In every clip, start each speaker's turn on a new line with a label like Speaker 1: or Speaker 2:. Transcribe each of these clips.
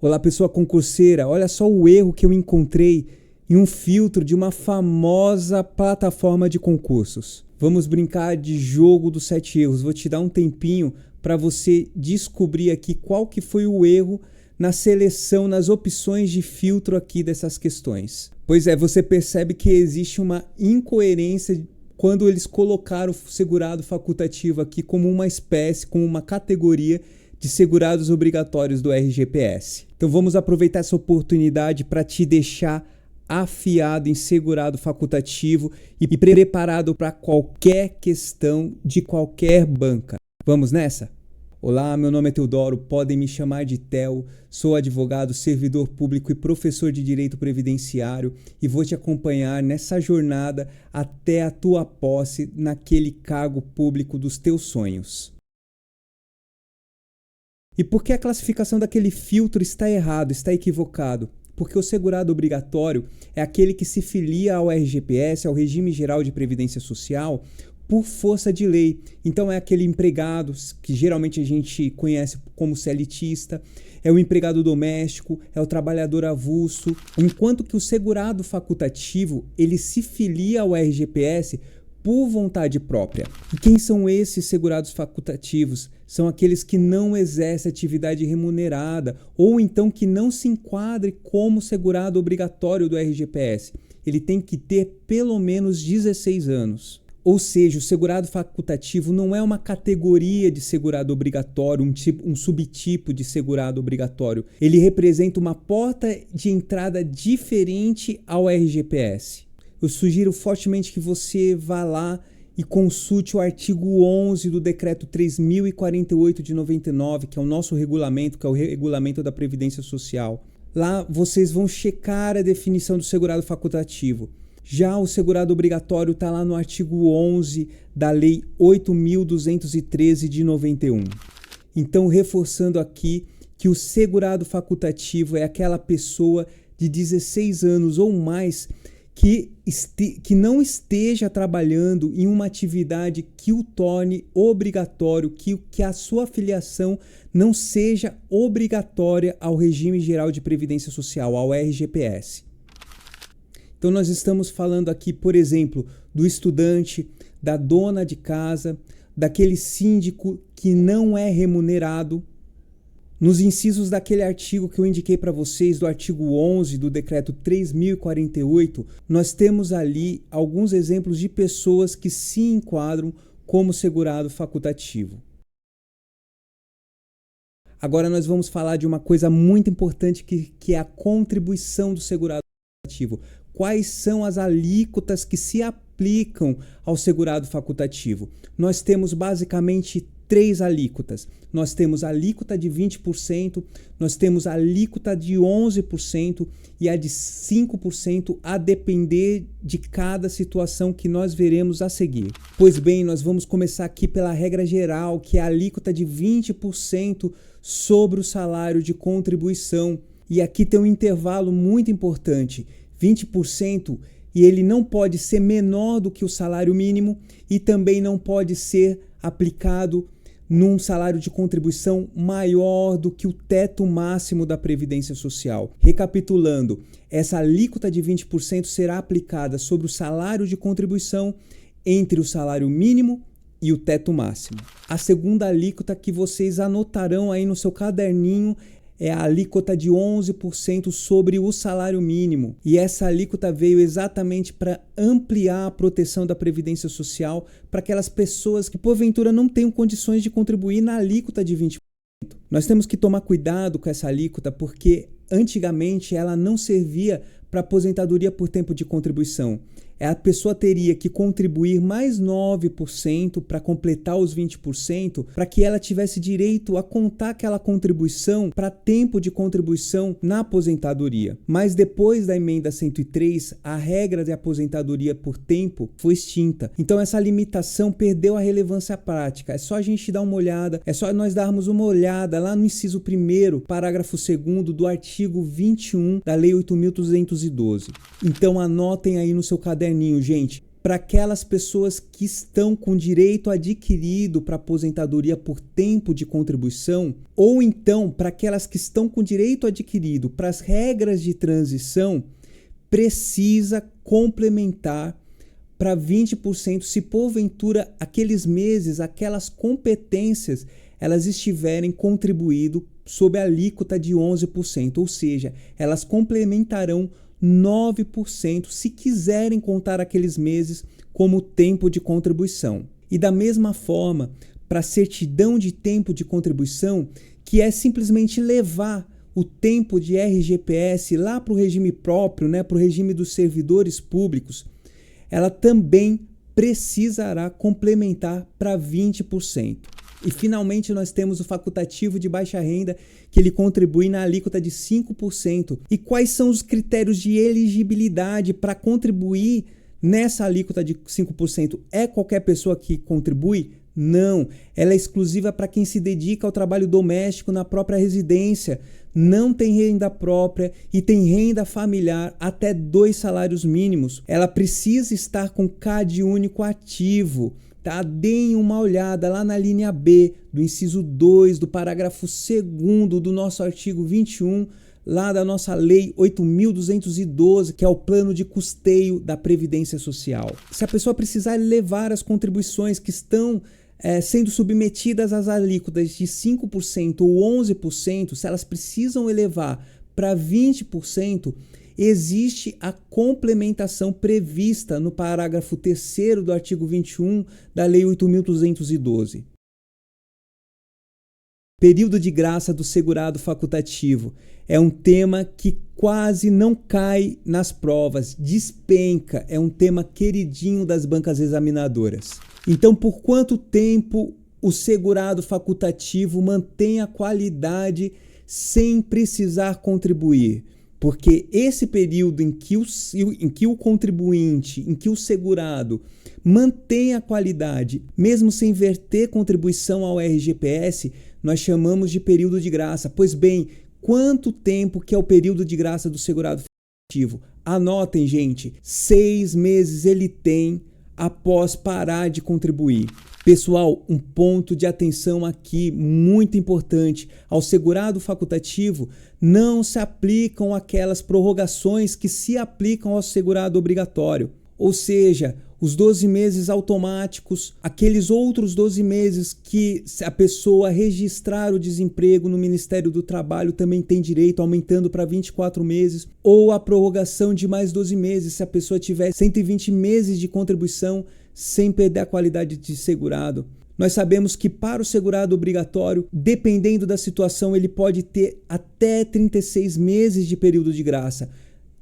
Speaker 1: Olá, pessoa concurseira, olha só o erro que eu encontrei em um filtro de uma famosa plataforma de concursos. Vamos brincar de jogo dos 7 erros. Vou te dar um tempinho para você descobrir aqui qual que foi o erro na seleção, nas opções de filtro aqui dessas questões. Pois é, você percebe que existe uma incoerência quando eles colocaram o segurado facultativo aqui como uma espécie, como uma categoria de segurados obrigatórios do RGPS. Então vamos aproveitar essa oportunidade para te deixar afiado em segurado facultativo e preparado para qualquer questão de qualquer banca. Vamos nessa? Olá, meu nome é Teodoro, podem me chamar de Theo, sou advogado, servidor público e professor de Direito Previdenciário e vou te acompanhar nessa jornada até a tua posse naquele cargo público dos teus sonhos. E por que a classificação daquele filtro está errado, está equivocado? Porque o segurado obrigatório é aquele que se filia ao RGPS, ao Regime Geral de Previdência Social, por força de lei. Então é aquele empregado que geralmente a gente conhece como CLTista, é o empregado doméstico, é o trabalhador avulso, enquanto que o segurado facultativo, ele se filia ao RGPS por vontade própria. E quem são esses segurados facultativos? São aqueles que não exercem atividade remunerada ou então que não se enquadre como segurado obrigatório do RGPS. Ele tem que ter pelo menos 16 anos. Ou seja, o segurado facultativo não é uma categoria de segurado obrigatório, um subtipo de segurado obrigatório. Ele representa uma porta de entrada diferente ao RGPS. Eu sugiro fortemente que você vá lá e consulte o artigo 11 do Decreto 3048 de 99, que é o nosso regulamento, que é o regulamento da Previdência Social. Lá vocês vão checar a definição do segurado facultativo. Já o segurado obrigatório está lá no artigo 11 da Lei 8.213 de 91. Então, reforçando aqui que o segurado facultativo é aquela pessoa de 16 anos ou mais que não esteja trabalhando em uma atividade que o torne obrigatório, que a sua filiação não seja obrigatória ao Regime Geral de Previdência Social, ao RGPS. Então nós estamos falando aqui, por exemplo, do estudante, da dona de casa, daquele síndico que não é remunerado. Nos incisos daquele artigo que eu indiquei para vocês, do artigo 11 do Decreto 3048, nós temos ali alguns exemplos de pessoas que se enquadram como segurado facultativo. Agora nós vamos falar de uma coisa muito importante que é a contribuição do segurado facultativo. Quais são as alíquotas que se aplicam ao segurado facultativo? Nós temos basicamente 3 alíquotas. Nós temos a alíquota de 20%, nós temos a alíquota de 11% e a de 5% a depender de cada situação que nós veremos a seguir. Pois bem, nós vamos começar aqui pela regra geral, que é a alíquota de 20% sobre o salário de contribuição. E aqui tem um intervalo muito importante, 20%, e ele não pode ser menor do que o salário mínimo e também não pode ser aplicado num salário de contribuição maior do que o teto máximo da Previdência Social. Recapitulando, essa alíquota de 20% será aplicada sobre o salário de contribuição entre o salário mínimo e o teto máximo. A segunda alíquota que vocês anotarão aí no seu caderninho é a alíquota de 11% sobre o salário mínimo. E essa alíquota veio exatamente para ampliar a proteção da Previdência Social para aquelas pessoas que, porventura, não tenham condições de contribuir na alíquota de 20%. Nós temos que tomar cuidado com essa alíquota porque, antigamente, ela não servia para aposentadoria por tempo de contribuição. A pessoa teria que contribuir mais 9% para completar os 20%, para que ela tivesse direito a contar aquela contribuição para tempo de contribuição na aposentadoria. Mas depois da emenda 103, a regra de aposentadoria por tempo foi extinta. Então essa limitação perdeu a relevância prática. É só a gente dar uma olhada, é só nós darmos uma olhada lá no inciso 1º, parágrafo 2º do artigo 21 da Lei 8.212. Então anotem aí no seu caderninho, gente. para aquelas pessoas que estão com direito adquirido para aposentadoria por tempo de contribuição, ou então para aquelas que estão com direito adquirido para as regras de transição, precisa complementar para 20% se porventura aqueles meses, aquelas competências, elas estiverem contribuído sob a alíquota de 11%, ou seja, elas complementarão 9% se quiserem contar aqueles meses como tempo de contribuição. E da mesma forma, para a certidão de tempo de contribuição, que é simplesmente levar o tempo de RGPS lá para o regime próprio, para o regime dos servidores públicos, ela também precisará complementar para 20%. E finalmente nós temos o facultativo de baixa renda, que ele contribui na alíquota de 5%. E quais são os critérios de elegibilidade para contribuir nessa alíquota de 5%? É qualquer pessoa que contribui? Não, ela é exclusiva para quem se dedica ao trabalho doméstico na própria residência, não tem renda própria e tem renda familiar até 2 salários mínimos. Ela precisa estar com CAD único ativo. Tá? Deem uma olhada lá na linha B do inciso 2 do parágrafo 2º do nosso artigo 21, lá da nossa lei 8.212, que é o plano de custeio da Previdência Social. Se a pessoa precisar levar as contribuições que estão sendo submetidas às alíquotas de 5% ou 11%, se elas precisam elevar para 20%, existe a complementação prevista no parágrafo 3º do artigo 21 da Lei 8.212. Período de graça do segurado facultativo é um tema que quase não cai nas provas, despenca, é um tema queridinho das bancas examinadoras. Então, por quanto tempo o segurado facultativo mantém a qualidade sem precisar contribuir? Porque esse período em que o contribuinte, em que o segurado mantém a qualidade, mesmo sem verter contribuição ao RGPS, nós chamamos de período de graça. Pois bem, quanto tempo que é o período de graça do segurado facultativo? Anotem, gente, 6 meses ele tem após parar de contribuir. Pessoal, um ponto de atenção aqui muito importante. Ao segurado facultativo não se aplicam aquelas prorrogações que se aplicam ao segurado obrigatório. Ou seja, os 12 meses automáticos, aqueles outros 12 meses que a pessoa registrar o desemprego no Ministério do Trabalho também tem direito, aumentando para 24 meses, ou a prorrogação de mais 12 meses, se a pessoa tiver 120 meses de contribuição sem perder a qualidade de segurado. Nós sabemos que para o segurado obrigatório, dependendo da situação, ele pode ter até 36 meses de período de graça,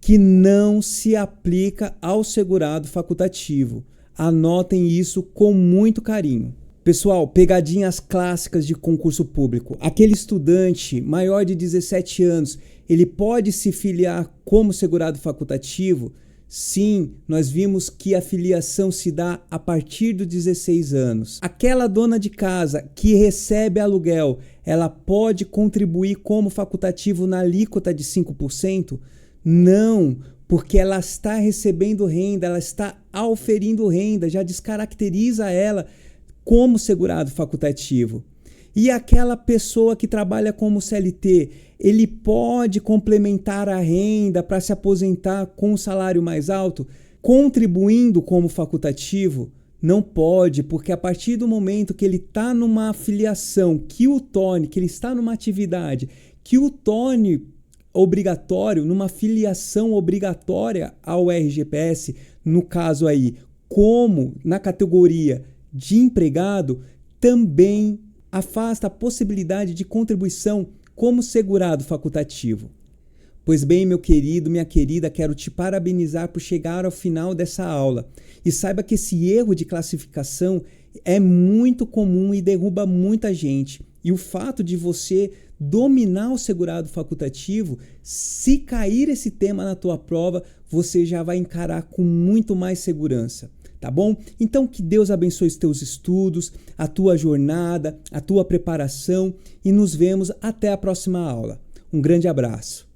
Speaker 1: que não se aplica ao segurado facultativo. Anotem isso com muito carinho. Pessoal, pegadinhas clássicas de concurso público. Aquele estudante maior de 17 anos, ele pode se filiar como segurado facultativo? Sim, nós vimos que a filiação se dá a partir dos 16 anos. Aquela dona de casa que recebe aluguel, ela pode contribuir como facultativo na alíquota de 5%? Não, porque ela está recebendo renda, ela está auferindo renda, já descaracteriza ela como segurado facultativo. E aquela pessoa que trabalha como CLT, ele pode complementar a renda para se aposentar com um salário mais alto, contribuindo como facultativo? Não pode, porque a partir do momento que ele está numa afiliação que o torne, que ele está numa atividade que o torne obrigatório, numa filiação obrigatória ao RGPS, no caso aí, como na categoria de empregado, também afasta a possibilidade de contribuição como segurado facultativo. Pois bem, meu querido, minha querida, quero te parabenizar por chegar ao final dessa aula. E saiba que esse erro de classificação é muito comum e derruba muita gente. E o fato de você dominar o segurado facultativo, se cair esse tema na tua prova, você já vai encarar com muito mais segurança. Tá bom? Então que Deus abençoe os teus estudos, a tua jornada, a tua preparação e nos vemos até a próxima aula. Um grande abraço.